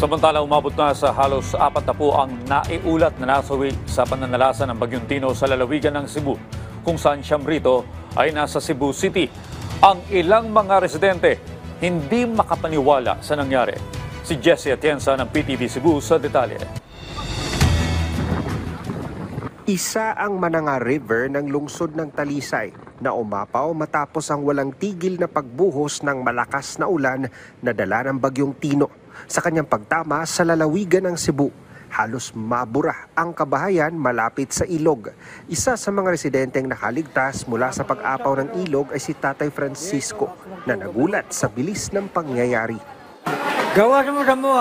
Samantala, umabot na sa halos 40 ang naiulat na nasawi sa pananalasa ng Bagyong Tino sa lalawigan ng Cebu, kung saan siyam rito ay nasa Cebu City. Ang ilang mga residente hindi makapaniwala sa nangyari. Si Jessie Atienza ng PTV Cebu sa detalye. Isa ang Mananga River ng lungsod ng Talisay na umapaw matapos ang walang tigil na pagbuhos ng malakas na ulan na dala ng Bagyong Tino. Sa kanyang pagtama sa lalawigan ng Cebu, halos mabura ang kabahayan malapit sa ilog. Isa sa mga residenteng nakaligtas mula sa pag-apaw ng ilog ay si Tatay Francisco na nagulat sa bilis ng pangyayari. Gawa sa mo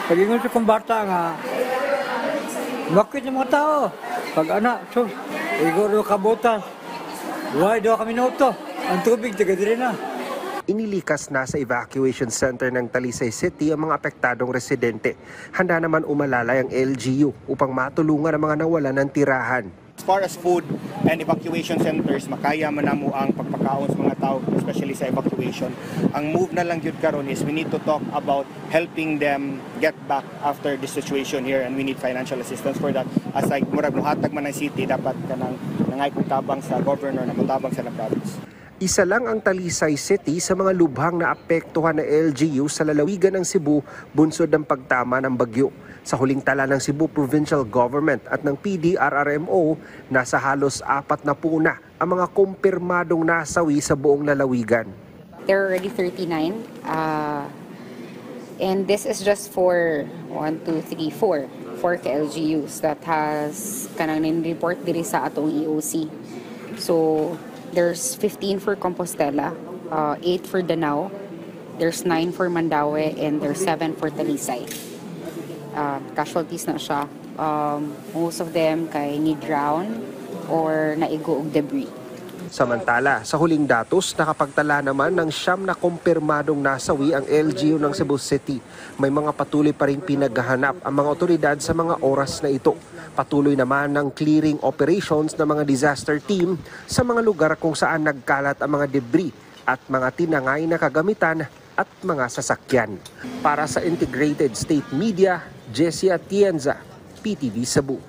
pag-ingon sa kumbata nga, bakit yung mga tao? Pag anak, so, iguro kabutan. Buhay daw kami minuto. Ang tubig, taga din na. Inilikas na sa evacuation center ng Talisay City ang mga apektadong residente. Handa naman umalalay ang LGU upang matulungan ang mga nawalan ng tirahan. As far as food and evacuation centers, makaya man namo ang pagpakaon sa mga tao, especially sa evacuation. Ang move na lang yun karon is we need to talk about helping them get back after this situation here, and we need financial assistance for that. As like murag muhatag man ng city, dapat kanang nangay kung tabang sa governor na mutabang sa province. Isa lang ang Talisay City sa mga lubhang na apektuhan ng LGU sa lalawigan ng Cebu bunsod ng pagtama ng bagyo. Sa huling tala ng Cebu Provincial Government at ng PDRRMO, nasa halos 40 na ang mga kumpirmadong nasawi sa buong lalawigan. There are already 39 and this is just for 4 LGUs that has kanang report diri sa atong EOC. So there's 15 for Compostela, 8 for Danao, there's 9 for Mandaue, and there's 7 for Talisay. Casualties na siya. Most of them kay ni-drown or naigo og debris. Samantala, sa huling datos, nakapagtala naman ng 9 na kumpirmadong nasawi ang LGU ng Cebu City. May mga patuloy pa rin pinaghahanap ang mga otoridad sa mga oras na ito. Patuloy naman ng clearing operations ng mga disaster team sa mga lugar kung saan nagkalat ang mga debris at mga tinangay na kagamitan at mga sasakyan. Para sa Integrated State Media, Jessie Atienza, PTV Cebu.